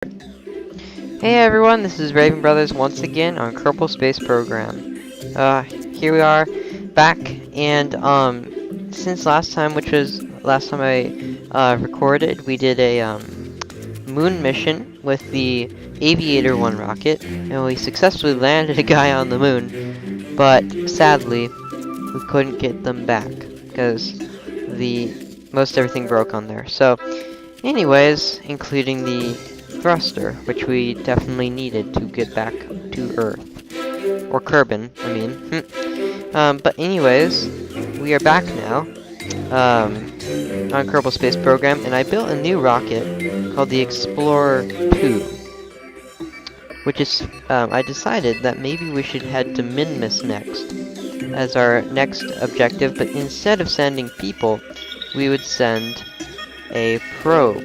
Hey everyone, this is Raven Brothers once again on Kerbal Space Program. Here we are, back, and since last time, which was last time I recorded, we did a moon mission with the Aviator 1 rocket, and we successfully landed a guy on the moon, but sadly, we couldn't get them back, because most everything broke on there. So, anyways, including the thruster, which we definitely needed to get back to Earth. Or Kerbin, I mean. But anyways, we are back now on Kerbal Space Program, and I built a new rocket called the Explorer 2. Which is, I decided that maybe we should head to Minmus next as our next objective, but instead of sending people, we would send a probe,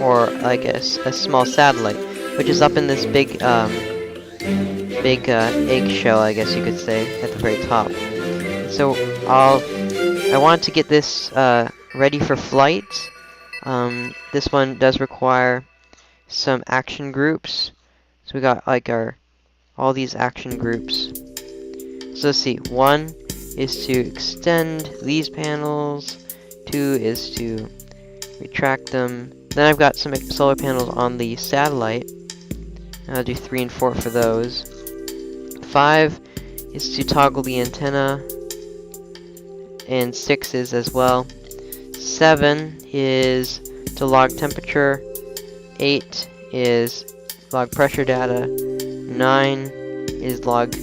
or like a small satellite, which is up in this big eggshell, I guess you could say, at the very top. So I want to get this ready for flight. This one does require some action groups. So we got like all these action groups. So let's see. 1 is to extend these panels. 2 is to retract them. Then I've got some solar panels on the satellite. I'll do 3 and 4 for those. 5 is to toggle the antenna. And 6 is as well. 7 is to log temperature. 8 is log pressure data. 9 is log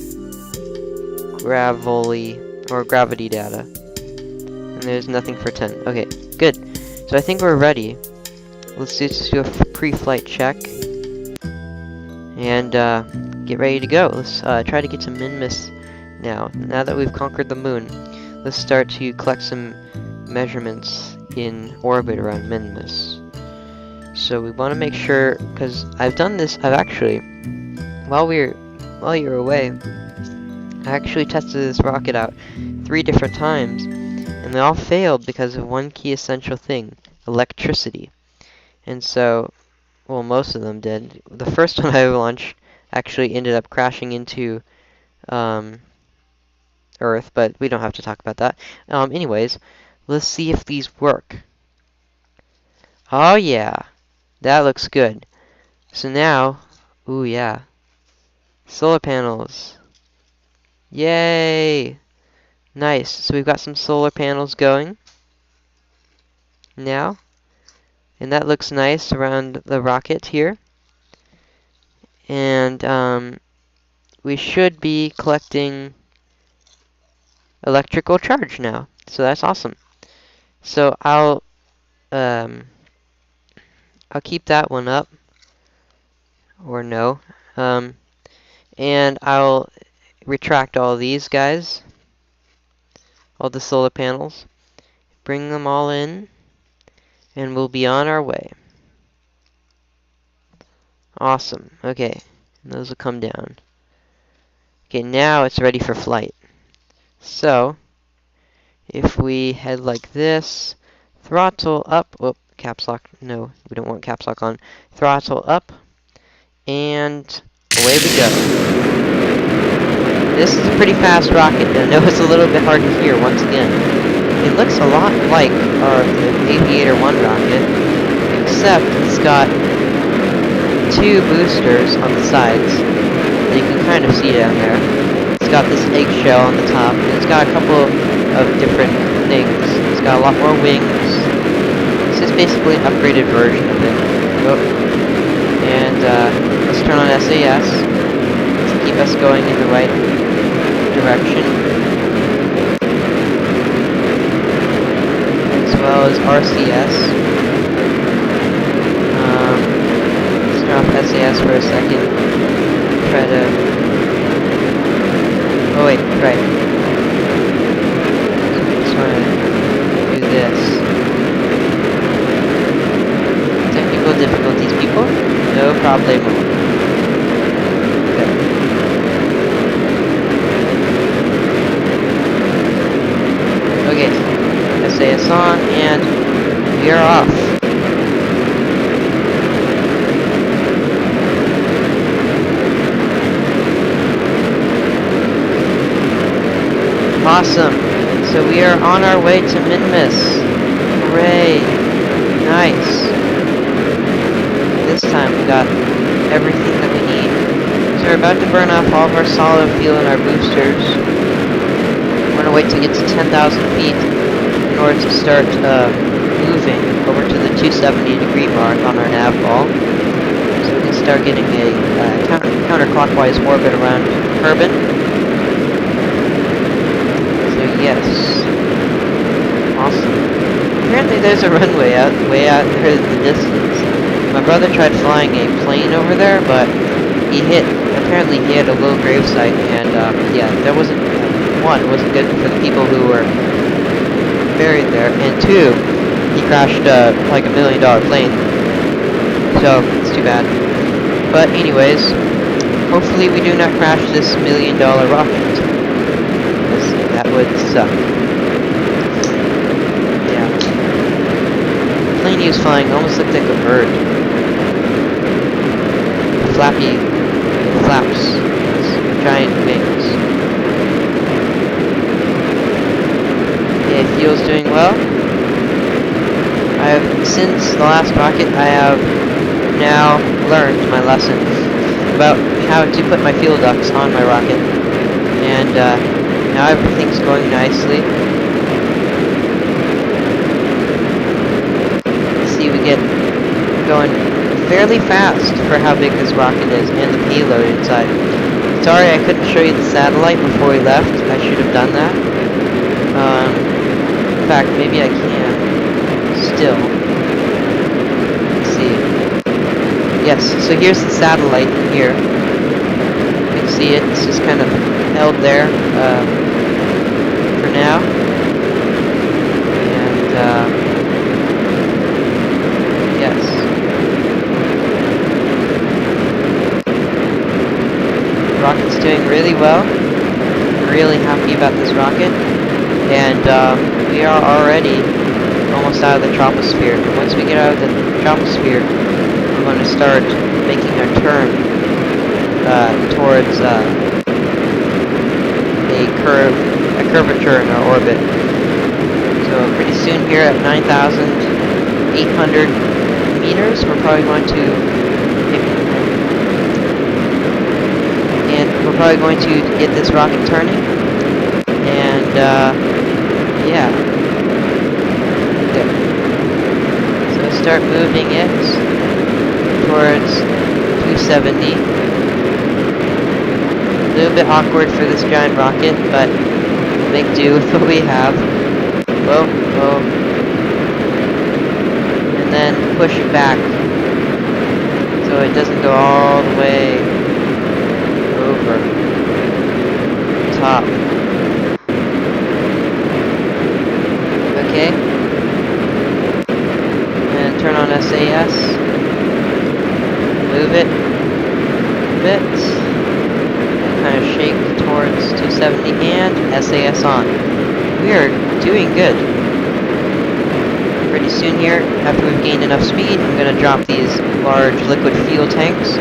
gravity data. And there's nothing for 10. Okay, good. So I think we're ready. Let's just do a pre-flight check. And get ready to go. Let's try to get to Minmus now. Now that we've conquered the moon, let's start to collect some measurements in orbit around Minmus. So we want to make sure, because I've done this, I've actually, while you're away, I actually tested this rocket out 3 different times, and they all failed because of one key essential thing: electricity. And so, well, most of them did. The first one I launched actually ended up crashing into Earth, but we don't have to talk about that. Anyways, let's see if these work. Oh yeah, that looks good. So now, ooh yeah, solar panels. Yay! Nice. So we've got some solar panels going now. And that looks nice around the rocket here. And we should be collecting electrical charge now. So that's awesome. So I'll keep that one up. Or no. And I'll retract all these guys. All the solar panels. Bring them all in. And we'll be on our way. Awesome. Okay. And those will come down. Okay, now it's ready for flight. So, if we head like this, throttle up. Oh, caps lock. No, we don't want caps lock on. Throttle up. And away we go. This is a pretty fast rocket. I know it's a little bit hard to hear once again. It looks a lot like the Aviator 1 rocket, except it's got 2 boosters on the sides. You can kind of see down there. It's got this eggshell on the top, and it's got a couple of different things. It's got a lot more wings. This is basically an upgraded version of it. Oh. And let's turn on SAS to keep us going in the right direction, as well as RCS. Let's turn off SAS for a second. Try to. Oh wait, right. Just want to do this. Technical difficulties, people. No problemo. Okay, SAS on, and we are off. Awesome. So we are on our way to Minmus. Hooray. Nice. This time we got everything that we need. So we're about to burn off all of our solid fuel and our boosters. We're gonna wait to get to 10,000 feet in order to start moving over to the 270-degree mark on our nav ball. So we can start getting a counterclockwise orbit around Kerbal. So yes. Awesome. Apparently there's a runway way out there in the distance. My brother tried flying a plane over there, but apparently he had a low gravesite, and yeah, there wasn't, one, it wasn't good for the people who were buried there, and two, he crashed like $1 million plane. So, it's too bad. But anyways, hopefully we do not crash this $1 million rocket, because that would suck. Yeah. The plane he was flying almost looked like a bird. Flappy flaps, giant wings. Okay, fuel's doing well. Since the last rocket, I have now learned my lesson about how to put my fuel ducts on my rocket, and now everything's going nicely. See, we get going fairly fast for how big this rocket is and the payload inside. Sorry I couldn't show you the satellite before we left. I should have done that. In fact, maybe I can still. Let's see. Yes, so here's the satellite here. You can see it. It's just kind of held there for now. And yes. Rocket's doing really well. I'm really happy about this rocket, and we are already almost out of the troposphere. And once we get out of the troposphere, we're going to start making our turn towards a curvature in our orbit. So pretty soon here at 9,800 meters, we're probably going to get this rocket turning, and yeah, good. So start moving it towards 270. A little bit awkward for this giant rocket, but we'll make do with what we have. Whoa, whoa. And then push it back so it doesn't go all the way over top. Okay. And turn on SAS. Move it a bit. Kind of shake towards 270 and SAS on. We are doing good. Pretty soon here, after we've gained enough speed, I'm going to drop these large liquid fuel tanks.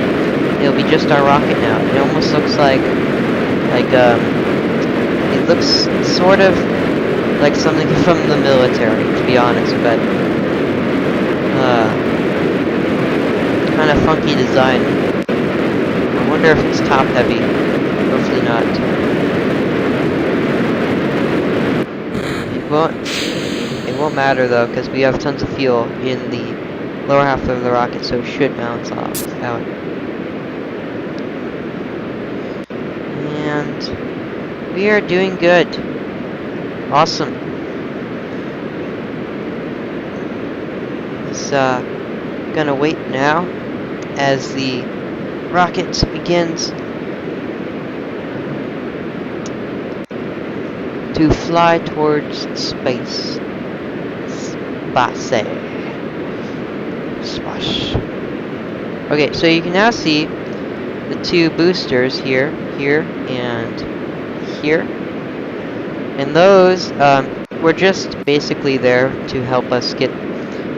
It'll be just our rocket now. It almost looks like it looks sort of like something from the military, to be honest, but kind of funky design. I wonder if it's top heavy. Hopefully not. It won't matter though, because we have tons of fuel in the lower half of the rocket, so it should balance out. And we are doing good. Awesome. It's gonna wait now as the rocket begins to fly towards space. Spa-saee. Splash. Okay, so you can now see the two boosters here, and here. And those were just basically there to help us get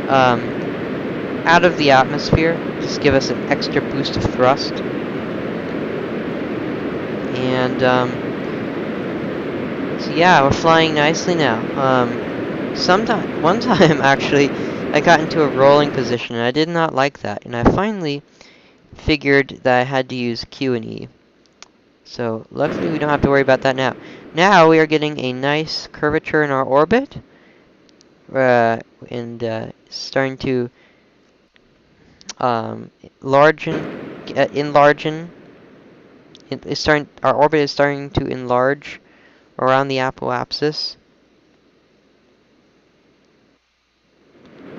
out of the atmosphere, just give us an extra boost of thrust. And So yeah, we're flying nicely now. One time actually, I got into a rolling position, and I did not like that. And I finally figured that I had to use Q and E. So luckily we don't have to worry about that now. Now we are getting a nice curvature in our orbit, and starting to enlargen. Our orbit is starting to enlarge around the apoapsis,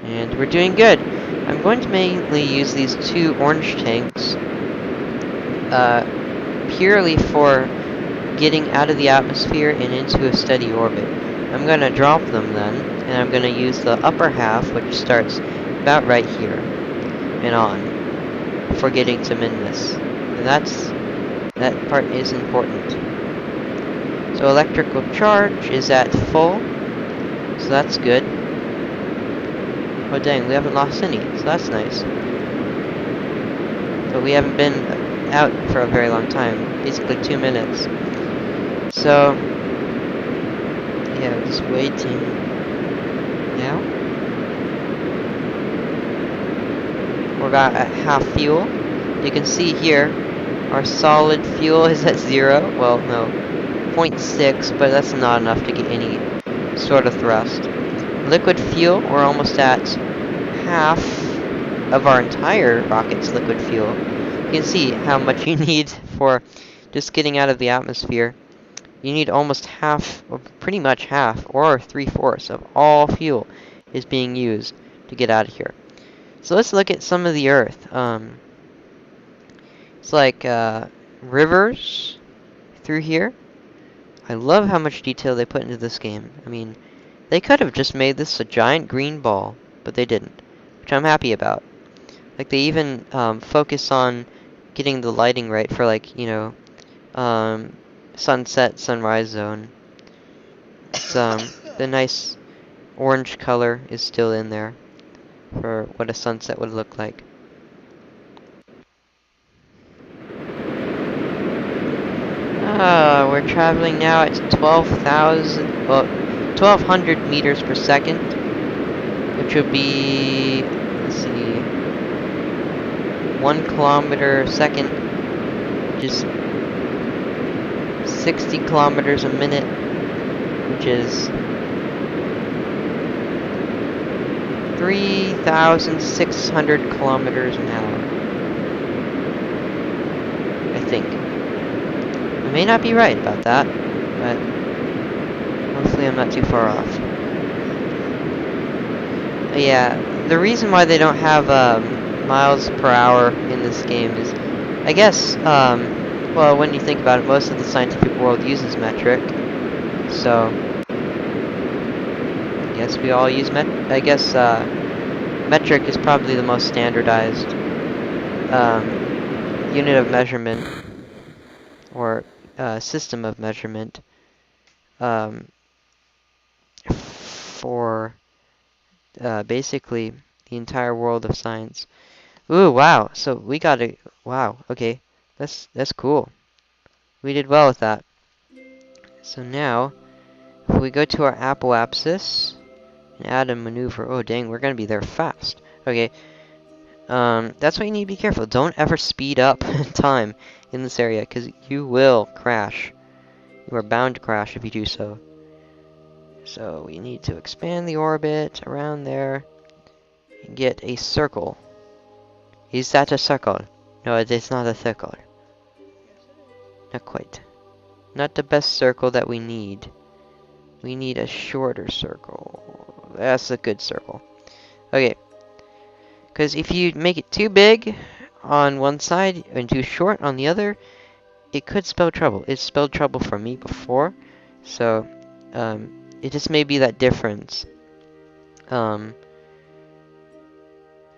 and we're doing good. I'm going to mainly use these two orange tanks, purely for getting out of the atmosphere and into a steady orbit. I'm going to drop them then, and I'm going to use the upper half, which starts about right here and on, for getting to Minmus. And that part is important. So electrical charge is at full, so that's good. Oh dang, we haven't lost any, so that's nice. But we haven't been out for a very long time, basically 2 minutes. So, yeah, just waiting now. We're about at half fuel. You can see here, our solid fuel is at 0. Well, no, 0.6, but that's not enough to get any sort of thrust. Liquid fuel, we're almost at half of our entire rocket's liquid fuel. You can see how much you need for just getting out of the atmosphere. You need almost half, or pretty much half, or 3/4 of all fuel is being used to get out of here. So let's look at some of the Earth. It's like rivers through here. I love how much detail they put into this game. I mean, they could have just made this a giant green ball, but they didn't, which I'm happy about. Like, they even focus on getting the lighting right for, like, sunset, sunrise zone. It's, the nice orange color is still in there for what a sunset would look like. We're traveling now at 1200 meters per second, which would be, let's see, 1 kilometer a second, which is 60 kilometers a minute, which is 3,600 kilometers an hour, I think. I may not be right about that, but hopefully I'm not too far off. But yeah, the reason why they don't have miles per hour in this game is, I guess, well, when you think about it, most of the scientific world uses metric, so I guess we all use metric is probably the most standardized unit of measurement, or system of measurement, for basically the entire world of science. Ooh, wow. So we got a, wow, okay. That's cool. We did well with that. So now, if we go to our apoapsis and add a maneuver, oh dang, we're gonna be there fast. Okay. That's why you need to be careful. Don't ever speed up time in this area, because you will crash. You are bound to crash if you do so. So we need to expand the orbit around there and get a circle. Is that a circle? No, it is not a circle. Not quite. Not the best circle that we need. We need a shorter circle. That's a good circle. Okay. Because if you make it too big on one side and too short on the other, it could spell trouble. It spelled trouble for me before. So, it just may be that difference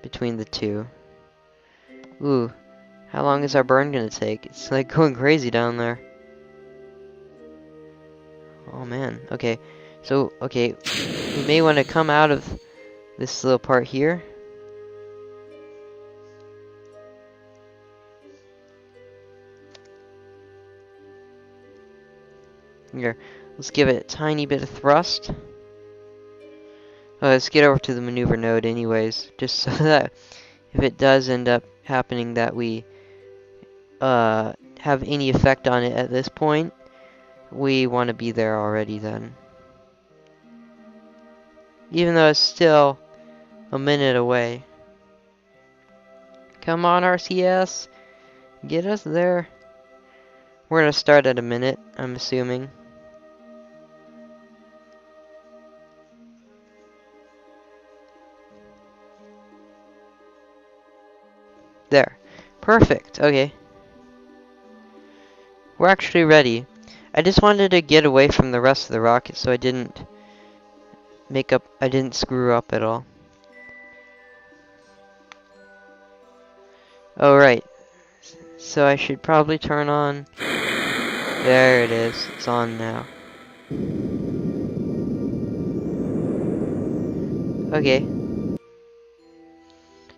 between the two. Ooh, how long is our burn gonna take? It's like going crazy down there. Oh man, okay. So, okay, we may want to come out of this little part here. Here, let's give it a tiny bit of thrust. Let's get over to the maneuver node anyways, just so that if it does end up happening that we have any effect on it at this point, we want to be there already then. Even though it's still a minute away. Come on, RCS. Get us there. We're going to start at a minute, I'm assuming. There. Perfect. Okay. We're actually ready. I just wanted to get away from the rest of the rocket so I didn't screw up at all. Oh, right. So I should probably turn on... There it is. It's on now. Okay.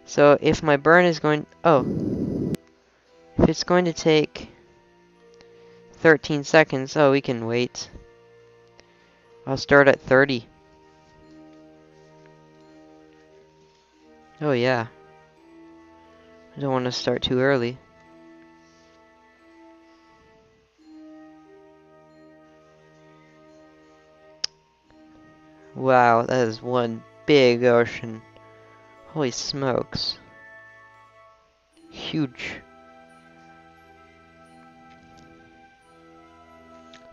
So if my burn is going... Oh. If it's going to take 13 seconds, oh, we can wait. I'll start at 30. Oh, yeah. I don't want to start too early. Wow, that is one big ocean. Holy smokes. Huge.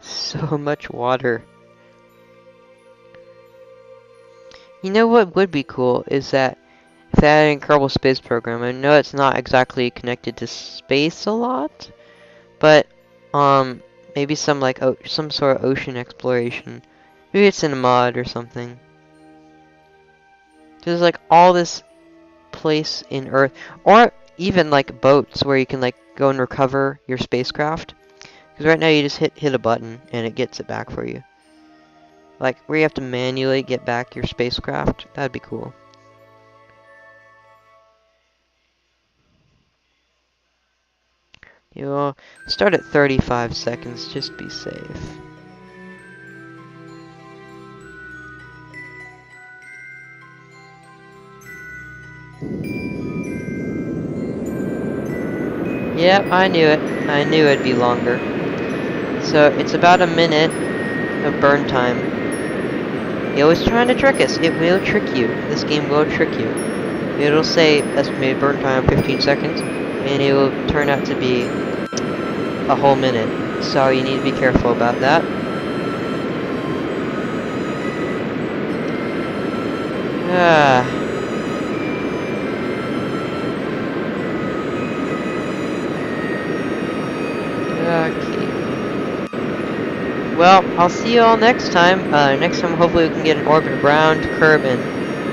So much water. You know what would be cool is that if they had a Kerbal Space Program, I know it's not exactly connected to space a lot, but maybe some like some sort of ocean exploration. Maybe it's in a mod or something. There's like all this place in Earth, or even like boats where you can like go and recover your spacecraft. Because right now you just hit a button and it gets it back for you. Like where you have to manually get back your spacecraft. That'd be cool. You'll start at 35 seconds, just be safe. Yep, I knew it. I knew it'd be longer. So it's about a minute of burn time. It was trying to trick us. It will trick you. This game will trick you. It'll say estimated burn time 15 seconds, and it will turn out to be a whole minute. So you need to be careful about that. Okay. Well, I'll see you all next time. Next time, hopefully, we can get an orbit around Kerbal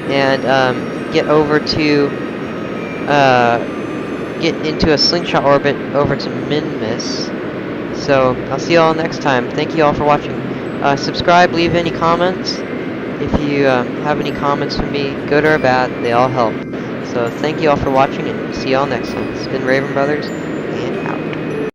and get over to get into a slingshot orbit over to Minmus. So I'll see you all next time. Thank you all for watching. Subscribe, leave any comments. If you have any comments for me, good or bad, they all help. So thank you all for watching, and see you all next time. It's been Raven Brothers.